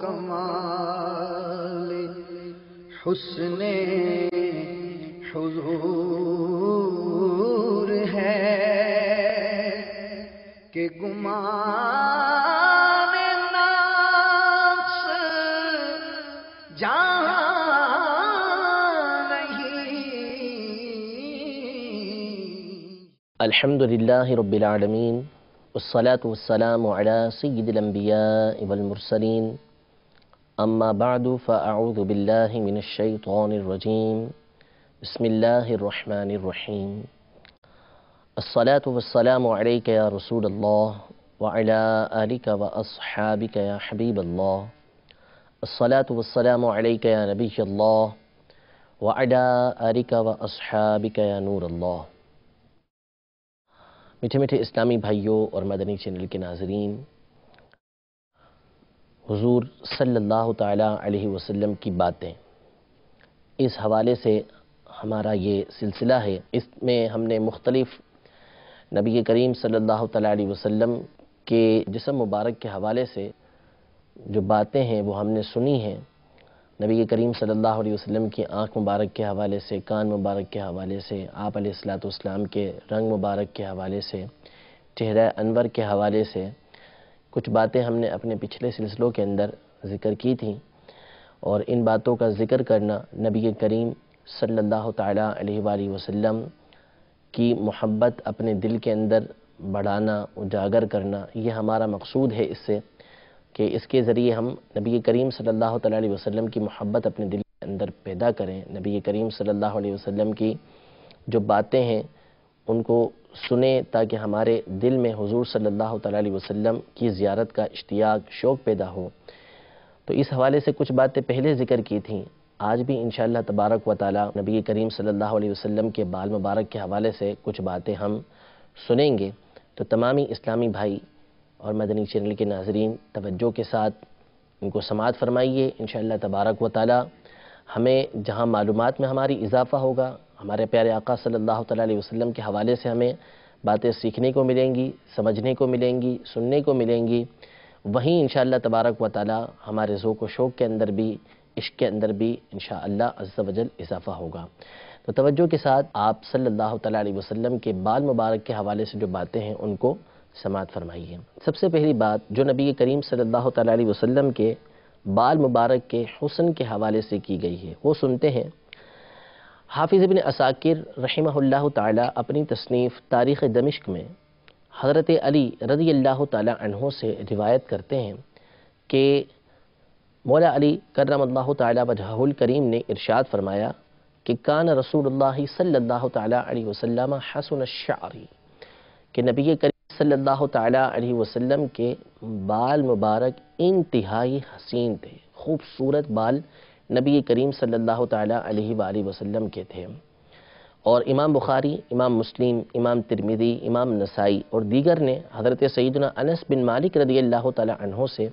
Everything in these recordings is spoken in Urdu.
کمال حسن حضور ہے کہ گمان نفس جان الحمد للہ رب العالمین والصلاة والسلام على سید الانبیاء والمرسلین اما بعد فاعوذ باللہ من الشیطان الرجیم بسم اللہ الرحمن الرحیم الصلاة والسلام علیک یا رسول اللہ وعلى آلک واصحابک یا حبیب اللہ الصلاة والسلام علیک یا نبی اللہ وعلى آلک واصحابک یا نور اللہ۔ میٹھے میٹھے اسلامی بھائیوں اور مدنی چینل کے ناظرین، حضور صلی اللہ تعالیٰ علیہ وسلم کی باتیں، اس حوالے سے ہمارا یہ سلسلہ ہے۔ اس میں ہم نے مختلف نبی کریم صلی اللہ تعالیٰ علیہ وسلم کے جسم مبارک کے حوالے سے جو باتیں ہیں وہ ہم نے سنی ہیں۔ نبی کریم صلی اللہ علیہ وسلم کی آنکھ مبارک کے حوالے سے، کان مبارک کے حوالے سے، آپ علیہ السلام کے رنگ مبارک کے حوالے سے، چہرہ انور کے حوالے سے کچھ باتیں ہم نے اپنے پچھلے سلسلوں کے اندر ذکر کی تھیں، اور ان باتوں کا ذکر کرنا، نبی کریم صلی اللہ تعالیٰ علیہ وآلہ وسلم کی محبت اپنے دل کے اندر بڑھانا، اجاگر کرنا، یہ ہمارا مقصود ہے اس سے، کہ اس کے ذریعے ہم نبی کریم صلی اللہ تعالیٰ علیہ وسلم کی محبت اپنے دل کے اندر پیدا کریں، نبی کریم صلی اللہ علیہ وسلم کی جو باتیں ہیں ان کو سنیں، تاکہ ہمارے دل میں حضور صلی اللہ تعالیٰ علیہ وسلم کی زیارت کا اشتیاق، شوق پیدا ہو۔ تو اس حوالے سے کچھ باتیں پہلے ذکر کی تھیں، آج بھی انشاءاللہ تبارک و تعالیٰ نبی کریم صلی اللہ علیہ وسلم کے بال مبارک کے حوالے سے کچھ باتیں ہم سنیں گے۔ تو تمامی اسلامی بھائی اور مدنی چینل کے ناظرین توجہ کے ساتھ ان کو سماعت فرمائیے۔ انشاءاللہ تبارک و تعالی ہمیں جہاں معلومات میں ہماری اضافہ ہوگا، ہمارے پیارے آقا صلی اللہ تعالیٰ علیہ وسلم کے حوالے سے ہمیں باتیں سیکھنے کو ملیں گی، سمجھنے کو ملیں گی، سننے کو ملیں گی، وہیں انشاءاللہ تبارک و تعالی ہمارے ذوق و شوق کے اندر بھی، عشق کے اندر بھی انشاءاللہ عز و جل اضافہ ہوگا۔ تو توجہ کے ساتھ آپ صلی اللہ تعالیٰ علیہ وسلم کے بال مبارک کے حوالے سے جو باتیں ہیں ان کو سماعت فرمائیے۔ سب سے پہلی بات جو نبی کریم صلی اللہ تعالیٰ علیہ وسلم کے بال مبارک کے حسن کے حوالے سے کی گئی ہے، وہ سنتے ہیں۔ حافظ ابن عساکر رحمہ اللہ تعالیٰ اپنی تصنیف تاریخ دمشق میں حضرت علی رضی اللہ تعالیٰ عنہ سے روایت کرتے ہیں کہ مولا علی کرم اللہ تعالیٰ وجہہ الکریم نے ارشاد فرمایا کہ کان رسول اللہ صلی اللہ تعالیٰ علیہ وسلم حسن الشعر، کہ نبی کریم صلی اللہ تعالیٰ علیہ وسلم کے بال مبارک انتہائی حسین تھے، خوبصورت بال نبی کریم صلی اللہ تعالیٰ علیہ وآلہ وسلم کے تھے۔ اور امام بخاری، امام مسلم، امام ترمذی، امام نسائی اور دیگر نے حضرت سیدنا انس بن مالک رضی اللہ تعالیٰ عنہ سے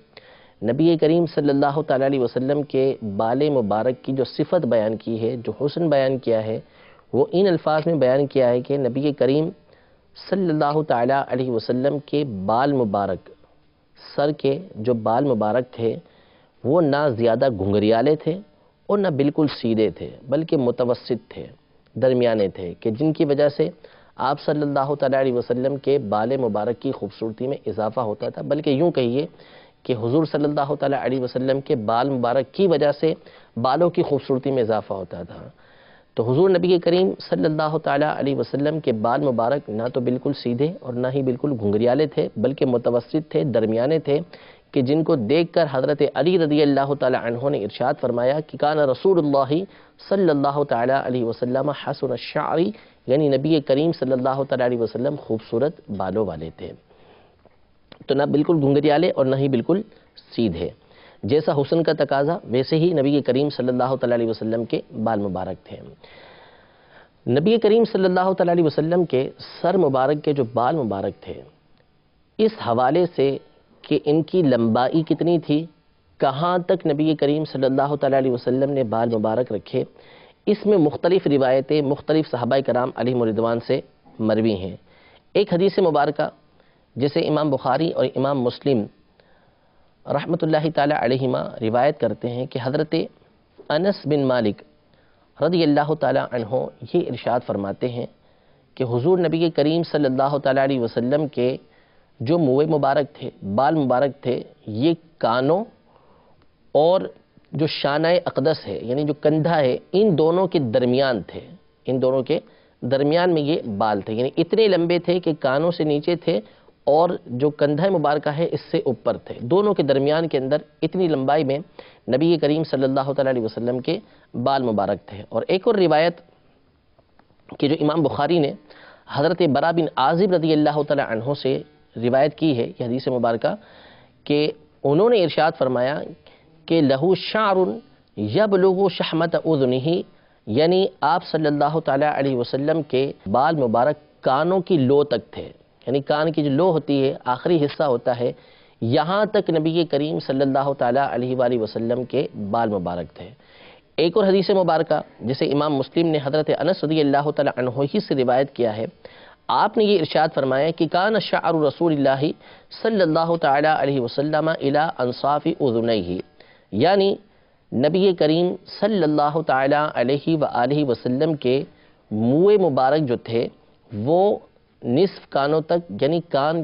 نبی کریم صلی اللہ تعالیٰ علیہ وسلم کے بال مبارک کی جو صفت بیان کی ہے، جو حسن بیان کیا ہے، وہ ان الفاظ میں بیان کیا ہے کہ نبی کریم صلی اللہ تعالیٰ علیہ وسلم کے بال مبارک، سر کے جو بال مبارک تھے وہ نہ زیادہ گھنگریالے تھے اور نہ بالکل سیدھے تھے، بلکہ متوسط تھے، درمیانے تھے، کہ جن کی وجہ سے آپ صلی اللہ تعالیٰ علیہ وسلم کے بال مبارک کی خوبصورتی میں اضافہ ہوتا تھا، بلکہ یوں کہیے کہ حضور صلی اللہ تعالیٰ علیہ وسلم کے بال مبارک کی وجہ سے بالوں کی خوبصورتی میں اضافہ ہوتا تھا۔ تو حضور نبی کریم صلی اللہ تعالیٰ علیہ وسلم کے بال مبارک نہ تو بالکل سیدھے اور نہ ہی بالکل گھنگریالے تھے، بلکہ متوسط تھے، درمیانے تھے، کہ جن کو دیکھ کر حضرت علی رضی اللہ تعالیٰ عنہ نے ارشاد فرمایا کہ کان رسول اللہ صلی اللہ تعالیٰ علیہ وسلم حسن الشعر، یعنی نبی کریم صلی اللہ تعالیٰ علیہ وسلم خوبصورت بالوں والے تھے، تو نہ بالکل گھنگریالے اور نہ ہی بالکل سیدھے، جیسا حسن کا تقاضا ویسے ہی نبی کریم صلی اللہ تعالیٰ علیہ وسلم کے بال مبارک تھے۔ نبی کریم صلی اللہ تعالیٰ علیہ وسلم کے سر مبارک کے جو بال مبارک تھے، اس حوالے سے کہ ان کی لمبائی کتنی تھی، کہاں تک نبی کریم صلی اللہ تعالیٰ علیہ وسلم نے بال مبارک رکھے، اس میں مختلف روایتیں مختلف صحابہ کرام علیہم رضوان سے مروی ہیں۔ ایک حدیث مبارکہ جسے امام بخاری اور امام مسلم رحمۃ اللہ تعالی علیہما روایت کرتے ہیں کہ حضرت انس بن مالک رضی اللہ تعالی عنہ یہ ارشاد فرماتے ہیں کہ حضور نبی کریم صلی اللہ تعالی علیہ وسلم کے جو منہ مبارک تھے، بال مبارک تھے، یہ کانوں اور جو شانہ اقدس ہے یعنی جو کندھا ہے، ان دونوں کے درمیان تھے، ان دونوں کے درمیان میں یہ بال تھے، یعنی اتنے لمبے تھے کہ کانوں سے نیچے تھے اور جو کندھا مبارکہ ہے اس سے اوپر تھے، دونوں کے درمیان کے اندر اتنی لمبائی میں نبی کریم صلی اللہ تعالی علیہ وسلم کے بال مبارک تھے۔ اور ایک اور روایت کہ جو امام بخاری نے حضرت برا بن عازب رضی اللہ تعالی عنہ سے روایت کی ہے، یہ حدیث مبارکہ، کہ انہوں نے ارشاد فرمایا کہ لہو شعر یبلغ شحمت اذنہ، یعنی آپ صلی اللہ تعالی علیہ وسلم کے بال مبارک کانوں کی لو تک تھے، یعنی کان کی جو لو ہوتی ہے، آخری حصہ ہوتا ہے، یہاں تک نبی کریم صلی اللہ تعالی علیہ وآلہ وسلم کے بال مبارک تھے۔ ایک اور حدیث مبارکہ جسے امام مسلم نے حضرت انس رضی اللہ تعالی عنہ ہی سے روایت کیا ہے، آپ نے یہ ارشاد فرمایا کہ کان شعر رسول اللہ صلی اللہ تعالی علیہ وسلم الی انصاف اذنیہ، یعنی نبی کریم صلی اللہ تعالی علیہ وآلہ وسلم کے منہ مبارک جو تھے وہ نصف کانوں تک، یعنی کان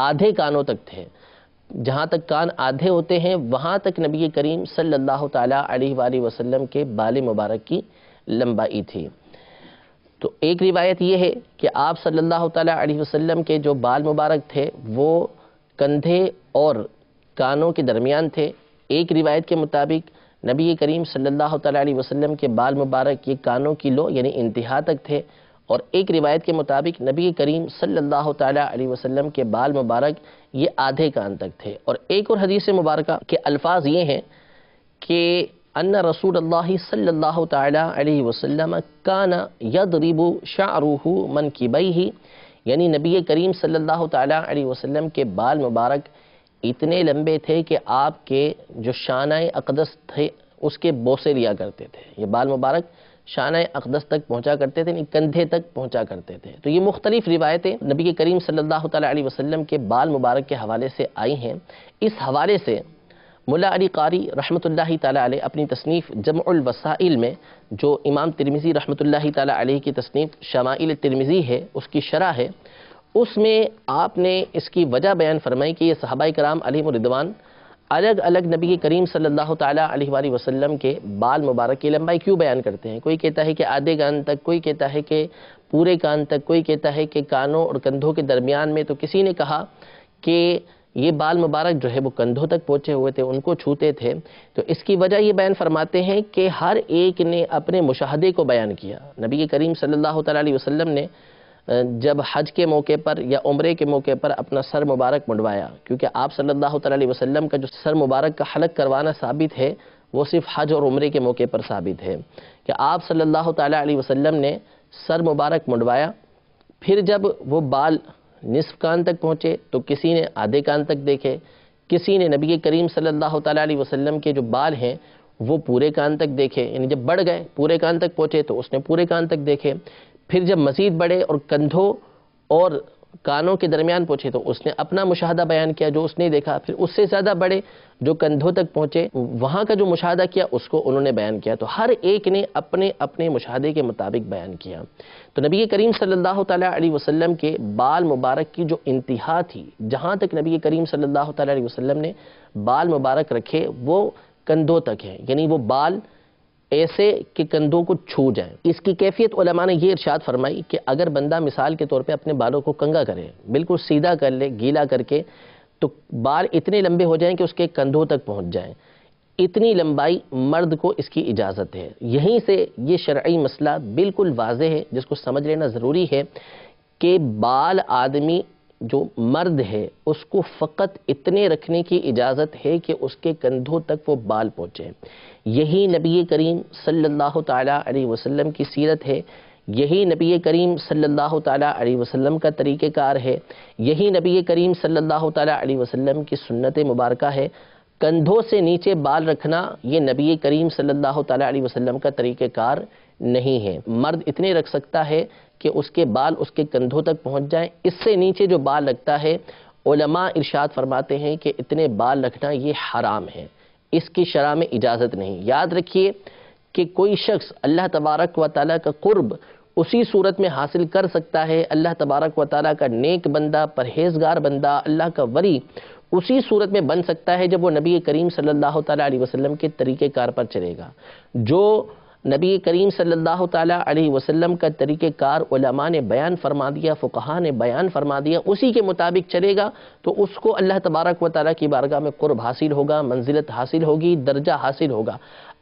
آدھے کانوں تک تھے، جہاں تک کان آدھے ہوتے ہیں وہاں تک نبی کریم صلی اللہ تعالی علیہ وآلہ وسلم کے بال مبارک کی لمبائی تھی۔ تو ایک روایت یہ ہے کہ آپ صلی اللہ تعالی علیہ وسلم کے جو بال مبارک تھے وہ کندھے اور کانوں کے درمیان تھے۔ ایک روایت کے مطابق نبی کریم صلی اللہ تعالی علیہ وسلم کے بال مبارک یہ کانوں کی لو یعنی انتہا تک تھے، اور ایک روایت کے مطابق نبی کریم صلی اللہ تعالی علیہ وسلم کے بال مبارک یہ آدھے کان تک تھے۔ اور ایک اور حدیث مبارکہ کے الفاظ یہ ہیں کہ ان رسول اللہ صلی اللہ تعالی علیہ وسلم کان یضرب شعرہ منکبیہ، یعنی نبی کریم صلی اللہ تعالی علیہ وسلم کے بال مبارک اتنے لمبے تھے کہ آپ کے جو شانہ اقدس تھے اس کے بوسے لیا کرتے تھے، یہ بال مبارک شانہ اقدس تک پہنچا کرتے تھے، کندھے تک پہنچا کرتے تھے۔ تو یہ مختلف روایتیں نبی کریم صلی اللہ تعالی علیہ وسلم کے بال مبارک کے حوالے سے آئی ہیں۔ اس حوالے سے ملا علی قاری رحمۃ اللہ تعالی علیہ اپنی تصنیف جمع الوسائل میں، جو امام ترمذی رحمۃ اللہ تعالی علیہ کی تصنیف شمائل ترمذی ہے، اس کی شرح ہے، اس میں آپ نے اس کی وجہ بیان فرمائی کہ یہ صحابہ کرام علیہم رضوان الگ الگ نبی کریم صلی اللہ تعالیٰ علیہ وآلہ وسلم کے بال مبارک کی لمبائی کیوں بیان کرتے ہیں۔ کوئی کہتا ہے کہ آدھے کان تک، کوئی کہتا ہے کہ پورے کان تک، کوئی کہتا ہے کہ کانوں اور کندھوں کے درمیان میں، تو کسی نے کہا کہ یہ بال مبارک جو ہے وہ کندھوں تک پہنچے ہوئے تھے، ان کو چھوتے تھے۔ تو اس کی وجہ یہ بیان فرماتے ہیں کہ ہر ایک نے اپنے مشاہدے کو بیان کیا۔ نبی کریم صلی اللہ تعالیٰ علیہ وسلم نے جب حج کے موقع پر یا عمرے کے موقع پر اپنا سر مبارک منڈوایا، کیونکہ آپ صلی اللہ تعالی علیہ وسلم کا جو سر مبارک کا حلق کروانا ثابت ہے وہ صرف حج اور عمرے کے موقع پر ثابت ہے کہ آپ صلی اللہ تعالی علیہ وسلم نے سر مبارک منڈوایا، پھر جب وہ بال نصف کان تک پہنچے تو کسی نے آدھے کان تک دیکھے، کسی نے نبی کریم صلی اللہ تعالی علیہ وسلم کے جو بال ہیں وہ پورے کان تک دیکھے، یعنی جب بڑھ گئے پورے کان تک پہنچے تو اس نے پورے کان تک دیکھے، پھر جب مزید بڑھے اور کندھوں اور کانوں کے درمیان پہنچے تو اس نے اپنا مشاہدہ بیان کیا جو اس نے دیکھا، پھر اس سے زیادہ بڑے جو کندھوں تک پہنچے وہاں کا جو مشاہدہ کیا اس کو انہوں نے بیان کیا۔ تو ہر ایک نے اپنے اپنے مشاہدے کے مطابق بیان کیا۔ تو نبی کریم صلی اللہ تعالیٰ علیہ وسلم کے بال مبارک کی جو انتہا تھی، جہاں تک نبی کریم صلی اللہ تعالیٰ علیہ وسلم نے بال مبارک رکھے وہ کندھوں تک ہے، یعنی وہ بال ایسے کہ کندھوں کو چھو جائیں۔ اس کی کیفیت علماء نے یہ ارشاد فرمائی کہ اگر بندہ مثال کے طور پہ اپنے بالوں کو کنگا کرے، بالکل سیدھا کر لے گیلا کر کے، تو بال اتنے لمبے ہو جائیں کہ اس کے کندھوں تک پہنچ جائیں، اتنی لمبائی مرد کو اس کی اجازت ہے۔ یہیں سے یہ شرعی مسئلہ بالکل واضح ہے جس کو سمجھ لینا ضروری ہے کہ بال آدمی جو مرد ہے اس کو فقط اتنے رکھنے کی اجازت ہے کہ اس کے کندھوں تک وہ بال پہنچے۔ یہی نبی کریم صلی اللہ تعالیٰ علیہ وسلم کی سیرت ہے، یہی نبی کریم صلی اللہ تعالیٰ علیہ وسلم کا طریقہ کار ہے، یہی نبی کریم صلی اللہ تعالیٰ علیہ وسلم کی سنت مبارکہ ہے۔ کندھوں سے نیچے بال رکھنا یہ نبی کریم صلی اللہ تعالیٰ علیہ وسلم کا طریقہ کار نہیں ہے۔ مرد اتنے رکھ سکتا ہے کہ اس کے بال اس کے کندھوں تک پہنچ جائیں، اس سے نیچے جو بال لگتا ہے علماء ارشاد فرماتے ہیں کہ اتنے بال رکھنا یہ حرام ہے، اس کی شرع میں اجازت نہیں۔ یاد رکھیے کہ کوئی شخص اللہ تبارک و تعالیٰ کا قرب اسی صورت میں حاصل کر سکتا ہے، اللہ تبارک و تعالیٰ کا نیک بندہ، پرہیزگار بندہ، اللہ کا ولی اسی صورت میں بن سکتا ہے جب وہ نبی کریم صلی اللہ تعالیٰ علیہ وسلم کے طریقہ کار پر چلے گا۔ جو نبی کریم صلی اللہ تعالیٰ علیہ وسلم کا طریقہ کار علماء نے بیان فرما دیا، فقہاء نے بیان فرما دیا، اسی کے مطابق چلے گا تو اس کو اللہ تبارک و تعالیٰ کی بارگاہ میں قرب حاصل ہوگا، منزلت حاصل ہوگی، درجہ حاصل ہوگا۔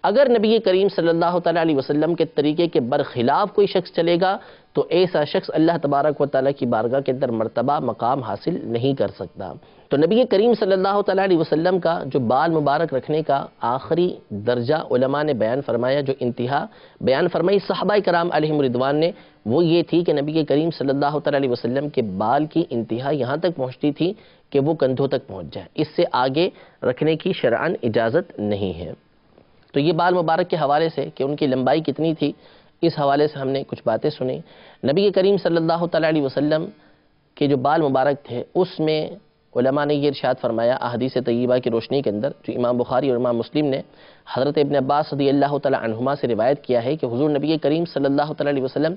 اگر نبی کریم صلی اللہ تعالیٰ علیہ وسلم کے طریقے کے برخلاف کوئی شخص چلے گا تو ایسا شخص اللہ تبارک و تعالیٰ کی بارگاہ کے اندر مرتبہ مقام حاصل نہیں کر سکتا۔ تو نبی کریم صلی اللہ تعالیٰ علیہ وسلم کا جو بال مبارک رکھنے کا آخری درجہ علماء نے بیان فرمایا، جو انتہا بیان فرمائی صحابہ کرام علیہم رضوان نے، وہ یہ تھی کہ نبی کریم صلی اللہ تعالیٰ علیہ وسلم کے بال کی انتہا یہاں تک پہنچتی تھی کہ وہ کندھوں تک پہنچ جائے، اس سے آگے رکھنے کی شرعاً اجازت نہیں ہے۔ تو یہ بال مبارک کے حوالے سے کہ ان کی لمبائی کتنی تھی، اس حوالے سے ہم نے کچھ باتیں سنی۔ نبی کریم صلی اللہ تعالیٰ علیہ وسلم کے جو بال مبارک تھے اس میں علماء نے یہ ارشاد فرمایا احادیث طیبہ کی روشنی کے اندر، جو امام بخاری اور امام مسلم نے حضرت ابن عباس رضی اللہ تعالیٰ عنہما سے روایت کیا ہے کہ حضور نبی کریم صلی اللہ تعالیٰ علیہ وسلم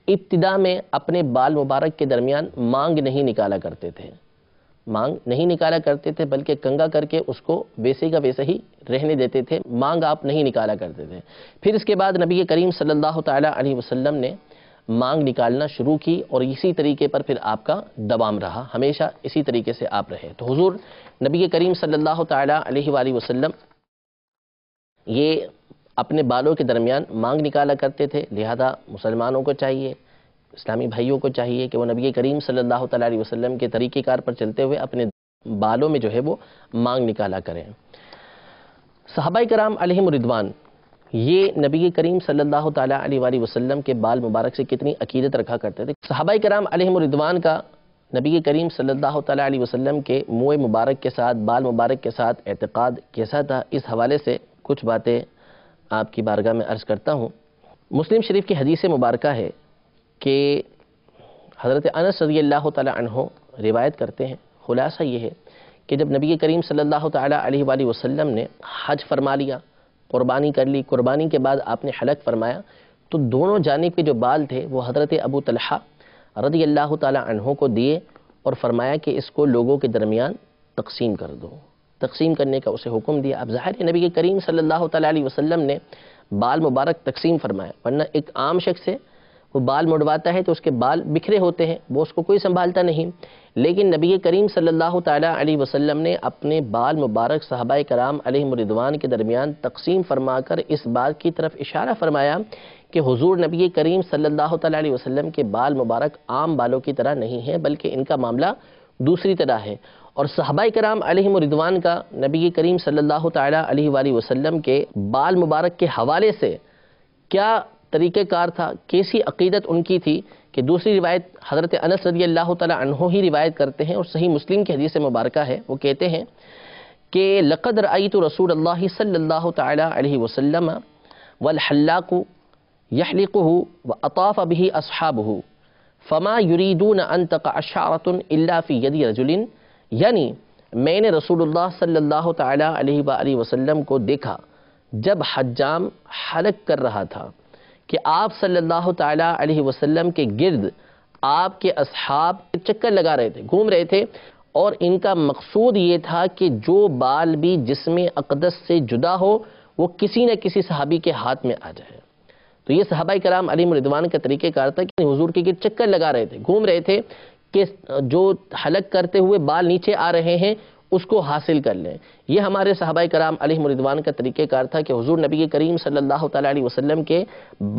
ابتدا میں اپنے بال مبارک کے درمیان مانگ نہیں نکالا کرتے تھے، مانگ نہیں نکالا کرتے تھے بلکہ کنگا کر کے اس کو ویسے کا ویسے ہی رہنے دیتے تھے، مانگ آپ نہیں نکالا کرتے تھے۔ پھر اس کے بعد نبی کریم صلی اللہ تعالیٰ علیہ وسلم نے مانگ نکالنا شروع کی اور اسی طریقے پر پھر آپ کا دوام رہا، ہمیشہ اسی طریقے سے آپ رہے۔ تو حضور نبی کریم صلی اللہ تعالیٰ علیہ وآلہ وسلم یہ اپنے بالوں کے درمیان مانگ نکالا کرتے تھے، لہذا مسلمانوں کو چاہیے، اسلامی بھائیوں کو چاہیے کہ وہ نبی کریم صلی اللہ تعالیٰ علیہ وسلم کے طریقہ کار پر چلتے ہوئے اپنے بالوں میں جو ہے وہ مانگ نکالا کریں۔ صحابہ کرام علیہم رضوان یہ نبی کریم صلی اللہ تعالیٰ علیہ وآلہ وسلم کے بال مبارک سے کتنی عقیدت رکھا کرتے تھے۔ صحابہ کرام علیہم رضوان کا نبی کریم صلی اللہ تعالیٰ علیہ وسلم کے منہ مبارک کے ساتھ، بال مبارک کے ساتھ اعتقاد کیسا تھا، اس حوالے سے کچھ باتیں آپ کی بارگاہ میں عرض کرتا ہوں۔ مسلم شریف کی حدیث مبارکہ ہے کہ حضرت انس رضی اللہ تعالیٰ عنہ روایت کرتے ہیں، خلاصہ یہ ہے کہ جب نبی کریم صلی اللہ تعالیٰ علیہ وآلہ وسلم نے حج فرما لیا، قربانی کر لی، قربانی کے بعد آپ نے حلق فرمایا تو دونوں جانب کے جو بال تھے وہ حضرت ابو طلحہ رضی اللہ تعالیٰ عنہ کو دیے اور فرمایا کہ اس کو لوگوں کے درمیان تقسیم کر دو، تقسیم کرنے کا اسے حکم دیا۔ اب ظاہر ہے نبی کریم صلی اللہ تعالیٰ علیہ وسلم نے بال مبارک تقسیم فرمایا، ورنہ ایک عام شخص ہے وہ بال مڑواتا ہے تو اس کے بال بکھرے ہوتے ہیں، وہ اس کو کوئی سنبھالتا نہیں، لیکن نبی کریم صلی اللہ تعالیٰ علیہ وسلم نے اپنے بال مبارک صحابہ کرام علیہم رضوان کے درمیان تقسیم فرما کر اس بات کی طرف اشارہ فرمایا کہ حضور نبی کریم صلی اللہ تعالیٰ علیہ وسلم کے بال مبارک عام بالوں کی طرح نہیں ہیں بلکہ ان کا معاملہ دوسری طرح ہے۔ اور صحابہ کرام علیہم رضوان کا نبی کریم صلی اللہ تعالیٰ علیہ وآلہ وسلم کے بال مبارک کے حوالے سے کیا طریقہ کار تھا، کیسی عقیدت ان کی تھی کہ دوسری روایت حضرت انس رضی اللہ تعالیٰ عنہ ہی روایت کرتے ہیں اور صحیح مسلم کی حدیث مبارکہ ہے، وہ کہتے ہیں کہ لقد رأیت رسول اللہ صلی اللہ تعالیٰ علیہ وسلم والحلاق یحلقہ واطاف به اصحابہ فما یریدون ان تقع شعرة الا فی ید رجل، یعنی میں نے رسول اللہ صلی اللہ تعالیٰ علیہ وآلہ وسلم کو دیکھا جب حجام حلق کر رہا تھا کہ آپ صلی اللہ تعالیٰ علیہ وسلم کے گرد آپ کے اصحاب چکر لگا رہے تھے، گھوم رہے تھے، اور ان کا مقصود یہ تھا کہ جو بال بھی جسم اقدس سے جدا ہو وہ کسی نہ کسی صحابی کے ہاتھ میں آ جائے۔ تو یہ صحابہ کرام علیہم رضوان کا طریقہ کار تھا کہ حضور کے گرد چکر لگا رہے تھے، گھوم رہے تھے کہ جو حلق کرتے ہوئے بال نیچے آ رہے ہیں اس کو حاصل کر لیں۔ یہ ہمارے صحابہ کرام علیہم رضوان کا طریقہ کار تھا کہ حضور نبی کریم صلی اللہ تعالیٰ علیہ وسلم کے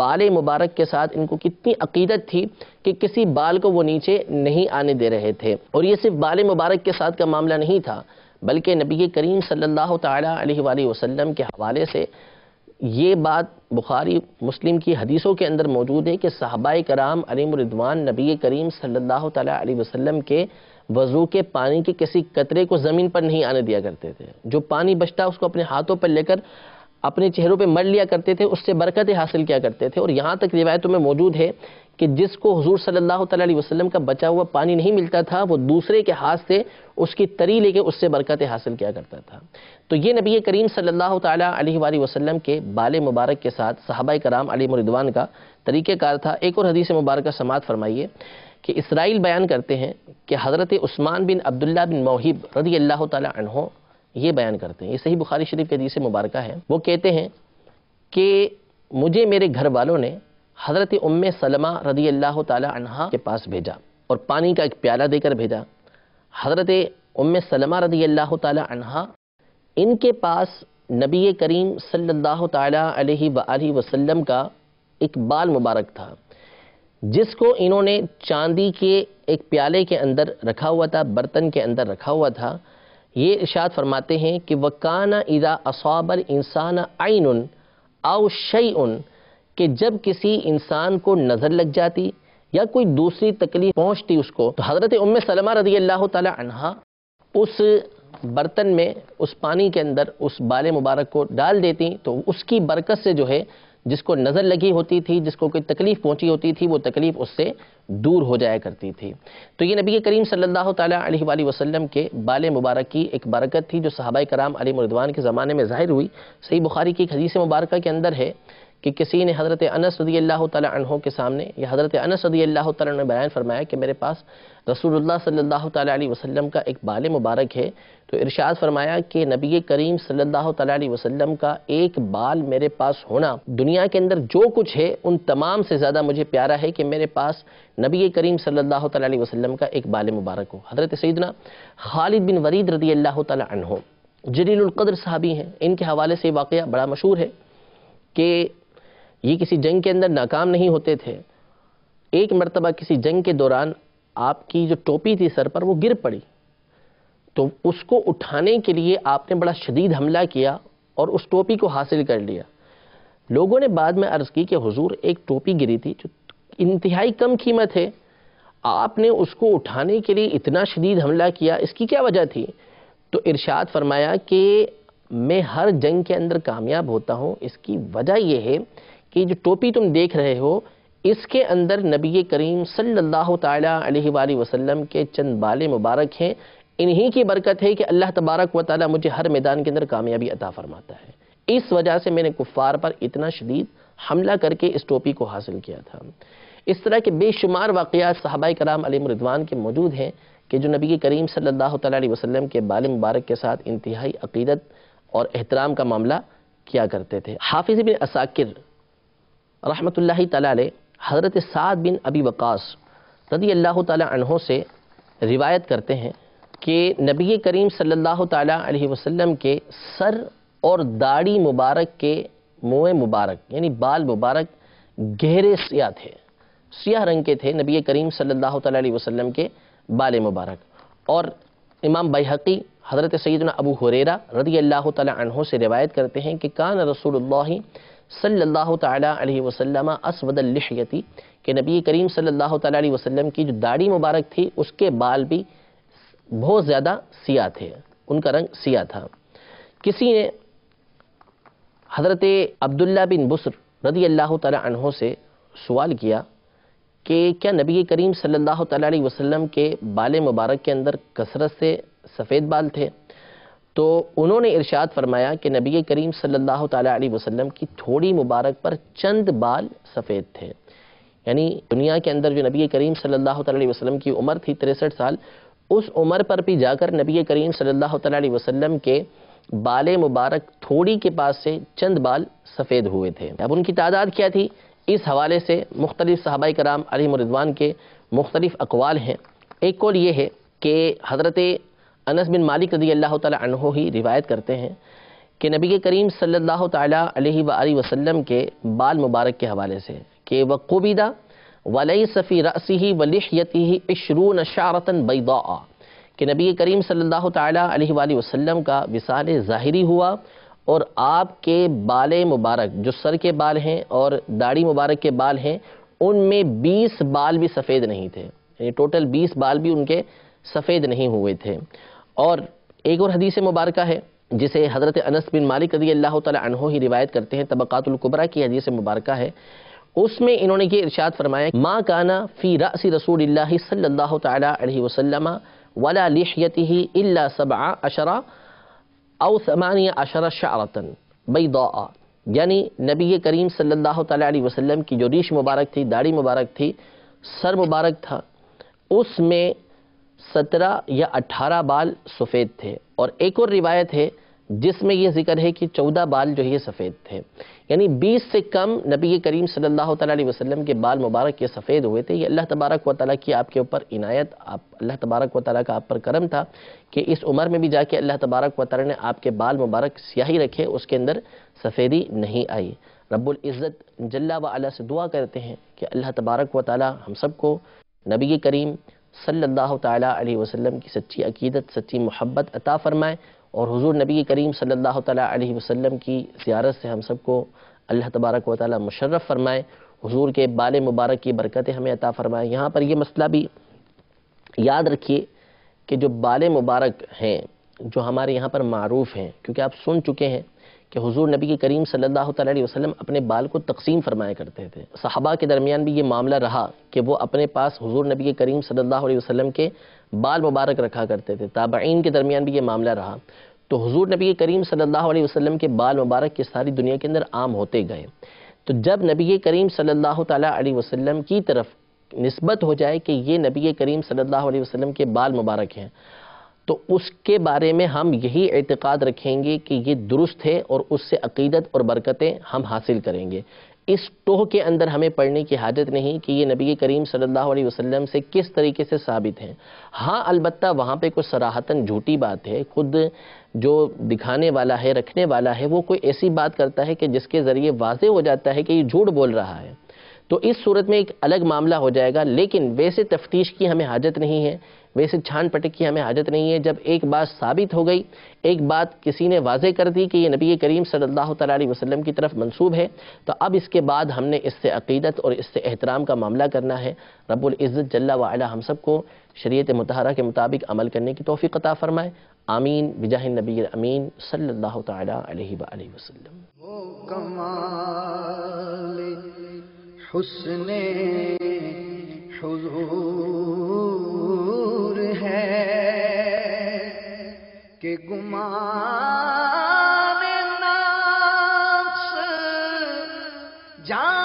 بال مبارک کے ساتھ ان کو کتنی عقیدت تھی کہ کسی بال کو وہ نیچے نہیں آنے دے رہے تھے۔ اور یہ صرف بال مبارک کے ساتھ کا معاملہ نہیں تھا بلکہ نبی کریم صلی اللہ تعالیٰ علیہ وآلہ وسلم کے حوالے سے یہ بات بخاری مسلم کی حدیثوں کے اندر موجود ہے کہ صحابہ کرام علیہم رضوان نبی کریم صلی اللہ تعالیٰ علیہ وسلم کے وضو کے پانی کے کسی قطرے کو زمین پر نہیں آنے دیا کرتے تھے، جو پانی بچتا اس کو اپنے ہاتھوں پر لے کر اپنے چہروں پہ مل لیا کرتے تھے، اس سے برکتیں حاصل کیا کرتے تھے۔ اور یہاں تک روایتوں میں موجود ہے کہ جس کو حضور صلی اللہ تعالیٰ علیہ وسلم کا بچا ہوا پانی نہیں ملتا تھا وہ دوسرے کے ہاتھ سے اس کی تری لے کے اس سے برکتیں حاصل کیا کرتا تھا۔ تو یہ نبی کریم صلی اللہ تعالیٰ علیہ وآلہ وسلم کے بال مبارک کے ساتھ صحابہ کرام علیہم رضوان کا طریقہ کار تھا۔ ایک اور حدیث مبارکہ سماعت فرمائیے کہ اسرائیل بیان کرتے ہیں کہ حضرت عثمان بن عبداللہ بن موہب رضی اللہ تعالیٰ عنہ یہ بیان کرتے ہیں، یہ صحیح بخاری شریف کی حدیث مبارکہ ہے، وہ کہتے ہیں کہ مجھے میرے گھر والوں نے حضرت ام سلمہ رضی اللہ تعالی عنہا کے پاس بھیجا اور پانی کا ایک پیالہ دے کر بھیجا۔ حضرت ام سلمہ رضی اللہ تعالی عنہا ان کے پاس نبی کریم صلی اللہ تعالی علیہ وآلہ وسلم کا ایک بال مبارک تھا جس کو انہوں نے چاندی کے ایک پیالے کے اندر رکھا ہوا تھا، برتن کے اندر رکھا ہوا تھا۔ یہ ارشاد فرماتے ہیں کہ وَكَانَ إِذَا أَصَابَ الْإِنسَانَ عَيْنٌ أَوْ شَيْءٌ کہ جب کسی انسان کو نظر لگ جاتی یا کوئی دوسری تکلیف پہنچتی اس کو، تو حضرت ام سلمہ رضی اللہ تعالی عنہا اس برتن میں اس پانی کے اندر اس بال مبارک کو ڈال دیتی، تو اس کی برکت سے جو ہے جس کو نظر لگی ہوتی تھی، جس کو کوئی تکلیف پہنچی ہوتی تھی، وہ تکلیف اس سے دور ہو جایا کرتی تھی۔ تو یہ نبی کریم صلی اللہ تعالیٰ علیہ وآلہ وسلم کے بال مبارک کی ایک برکت تھی جو صحابہ کرام علیہم رضوان کے زمانے میں ظاہر ہوئی۔ صحیح بخاری کی ایک حدیث مبارکہ کے اندر ہے کہ کسی نے حضرت انس رضی اللہ تعالیٰ عنہ کے سامنے یا حضرت انس رضی اللہ تعالیٰ عنہ نے بیان فرمایا کہ میرے پاس رسول اللہ صلی اللہ تعالیٰ علیہ وسلم کا ایک بال مبارک ہے، تو ارشاد فرمایا کہ نبی کریم صلی اللہ تعالیٰ علیہ وسلم کا ایک بال میرے پاس ہونا دنیا کے اندر جو کچھ ہے ان تمام سے زیادہ مجھے پیارا ہے کہ میرے پاس نبی کریم صلی اللہ تعالیٰ علیہ وسلم کا ایک بال مبارک ہو۔ حضرت سیدنا خالد بن ولید رضی اللہ تعالیٰ عنہ جلیل القدر صحابی ہیں، ان کے حوالے سے واقعہ بڑا مشہور ہے کہ یہ کسی جنگ کے اندر ناکام نہیں ہوتے تھے۔ ایک مرتبہ کسی جنگ کے دوران آپ کی جو ٹوپی تھی سر پر وہ گر پڑی، تو اس کو اٹھانے کے لیے آپ نے بڑا شدید حملہ کیا اور اس ٹوپی کو حاصل کر لیا۔ لوگوں نے بعد میں عرض کی کہ حضور ایک ٹوپی گری تھی جو انتہائی کم قیمت ہے، آپ نے اس کو اٹھانے کے لیے اتنا شدید حملہ کیا، اس کی کیا وجہ تھی؟ تو ارشاد فرمایا کہ میں ہر جنگ کے اندر کامیاب ہوتا ہوں، اس کی وجہ یہ ہے کہ جو ٹوپی تم دیکھ رہے ہو اس کے اندر نبی کریم صلی اللہ تعالیٰ علیہ وآلہ وسلم کے چند بال مبارک ہیں، انہی کی برکت ہے کہ اللہ تبارک و تعالیٰ مجھے ہر میدان کے اندر کامیابی عطا فرماتا ہے، اس وجہ سے میں نے کفار پر اتنا شدید حملہ کر کے اس ٹوپی کو حاصل کیا تھا۔ اس طرح کے بے شمار واقعات صحابہ کرام علیہم رضوان کے موجود ہیں کہ جو نبی کریم صلی اللہ تعالیٰ علیہ وسلم کے بال مبارک کے ساتھ انتہائی عقیدت اور احترام کا معاملہ کیا کرتے تھے۔ حافظ بن عساکر رحمۃ اللہ تعالیٰ علیہ حضرت سعد بن ابی وقاص رضی اللہ تعالیٰ عنہ سے روایت کرتے ہیں کہ نبی کریم صلی اللہ تعالیٰ علیہ وسلم کے سر اور داڑھی مبارک کے منہ مبارک یعنی بال مبارک گہرے سیاہ تھے، سیاہ رنگ کے تھے نبی کریم صلی اللہ تعالیٰ علیہ وسلم کے بال مبارک۔ اور امام بیہقی حضرت سیدنا ابو ہریرہ رضی اللہ تعالیٰ عنہ سے روایت کرتے ہیں کہ کان رسول اللہ صلی اللہ تعالیٰ علیہ وسلم اسود اللحیتی کہ نبی کریم صلی اللہ تعالیٰ علیہ وسلم کی جو داڑھی مبارک تھی اس کے بال بھی بہت زیادہ سیاہ تھے، ان کا رنگ سیاہ تھا۔ کسی نے حضرت عبداللہ بن بسر رضی اللہ تعالیٰ عنہ سے سوال کیا کہ کیا نبی کریم صلی اللہ تعالیٰ علیہ وسلم کے بال مبارک کے اندر کثرت سے سفید بال تھے؟ تو انہوں نے ارشاد فرمایا کہ نبی کریم صلی اللہ تعالیٰ علیہ وسلم کی تھوڑی مبارک پر چند بال سفید تھے، یعنی دنیا کے اندر جو نبی کریم صلی اللہ تعالیٰ علیہ وسلم کی عمر تھی 63 سال، اس عمر پر بھی جا کر نبی کریم صلی اللہ تعالیٰ علیہ وسلم کے بال مبارک تھوڑی کے پاس سے چند بال سفید ہوئے تھے۔ اب ان کی تعداد کیا تھی؟ اس حوالے سے مختلف صحابہ کرام علیہم رضوان کے مختلف اقوال ہیں۔ ایک قول یہ ہے کہ حضرت انس بن مالک رضی اللہ تعالیٰ عنہ ہی روایت کرتے ہیں کہ نبی کریم صلی اللہ تعالیٰ علیہ وآلہ وسلم کے بال مبارک کے حوالے سے کہ وَقُبِدَ وَلَيْسَ فِي رَأْسِهِ وَلِحْيَتِهِ 20 شَعْرَةً بَيْضَاءَ کہ نبی کریم صلی اللہ تعالیٰ علیہ وآلہ وسلم کا وصال ظاہری ہوا اور آپ کے بال مبارک جو سر کے بال ہیں اور داڑھی مبارک کے بال ہیں ان میں 20 بال بھی سفید نہیں تھے، یعنی ٹوٹل 20 بال بھی ان کے سفید نہیں ہوئے تھے۔ اور ایک اور حدیث مبارکہ ہے جسے حضرت انس بن مالک رضی اللہ تعالیٰ عنہ ہی روایت کرتے ہیں، طبقات الکبریٰ کی حدیث مبارکہ ہے، اس میں انہوں نے یہ ارشاد فرمایا ما کانا فی رأس رسول اللہ صلی اللہ تعالی علیہ وسلم ولا لحیتہ الا 17 او 18 شعرة بیضاء، یعنی نبی کریم صلی اللہ تعالی علیہ وسلم کی جو ریش مبارک تھی، داڑھی مبارک تھی، سر مبارک تھا، اس میں 17 یا 18 بال سفید تھے، اور ایک اور روایت ہے جس میں یہ ذکر ہے کہ 14 بال جو ہے یہ سفید تھے، یعنی 20 سے کم نبی کریم صلی اللہ تعالی علیہ وسلم کے بال مبارک یہ سفید ہوئے تھے۔ یہ اللہ تبارک و تعالیٰ کی آپ کے اوپر عنایت، اللہ تبارک و تعالیٰ کا آپ پر کرم تھا کہ اس عمر میں بھی جا کے اللہ تبارک و تعالیٰ نے آپ کے بال مبارک سیاہی رکھے، اس کے اندر سفیدی نہیں آئی۔ رب العزت جل و علا سے دعا کرتے ہیں کہ اللہ تبارک و تعالیٰ ہم سب کو نبی کریم صلی اللہ تعالیٰ علیہ وسلم کی سچی عقیدت، سچی محبت عطا فرمائے، اور حضور نبی کریم صلی اللہ تعالیٰ علیہ وسلم کی زیارت سے ہم سب کو اللہ تبارک و تعالیٰ مشرف فرمائے، حضور کے بال مبارک کی برکتیں ہمیں عطا فرمائے۔ یہاں پر یہ مسئلہ بھی یاد رکھیے کہ جو بال مبارک ہیں جو ہمارے یہاں پر معروف ہیں، کیونکہ آپ سن چکے ہیں کہ حضور نبی کریم صلی اللہ تعالیٰ علیہ وسلم اپنے بال کو تقسیم فرمایا کرتے تھے۔ صحابہ کے درمیان بھی یہ معاملہ رہا کہ وہ اپنے پاس حضور نبی کریم صلی اللہ علیہ وسلم کے بال مبارک رکھا کرتے تھے، تابعین کے درمیان بھی یہ معاملہ رہا، تو حضور نبی کریم صلی اللہ علیہ وسلم کے بال مبارک کی ساری دنیا کے اندر عام ہوتے گئے۔ تو جب نبی کریم صلی اللہ تعالیٰ علیہ وسلم کی طرف نسبت ہو جائے کہ یہ نبی کریم صلی اللہ علیہ وسلم کے بال مبارک ہیں، تو اس کے بارے میں ہم یہی اعتقاد رکھیں گے کہ یہ درست ہے، اور اس سے عقیدت اور برکتیں ہم حاصل کریں گے۔ اس ٹوہ کے اندر ہمیں پڑھنے کی حاجت نہیں کہ یہ نبی کریم صلی اللہ علیہ وسلم سے کس طریقے سے ثابت ہیں۔ ہاں البتہ وہاں پہ کوئی صراحتاً جھوٹی بات ہے، خود جو دکھانے والا ہے، رکھنے والا ہے، وہ کوئی ایسی بات کرتا ہے کہ جس کے ذریعے واضح ہو جاتا ہے کہ یہ جھوٹ بول رہا ہے، تو اس صورت میں ایک الگ معاملہ ہو جائے گا، لیکن ویسے تفتیش کی ہمیں حاجت نہیں ہے، ویسے چھان پٹک کی ہمیں حاجت نہیں ہے۔ جب ایک بات ثابت ہو گئی، ایک بات کسی نے واضح کر دی کہ یہ نبی کریم صلی اللہ تعالیٰ علیہ وسلم کی طرف منسوب ہے، تو اب اس کے بعد ہم نے اس سے عقیدت اور اس سے احترام کا معاملہ کرنا ہے۔ رب العزت جل و علا ہم سب کو شریعت مطہرہ کے مطابق عمل کرنے کی توفیق عطا فرمائے، آمین بجاہ النبی الامین صلی اللہ تعالیٰ علیہ وآلہ وسلم۔ وہ کمال حسن حضور ہے کہ گمان نفس جان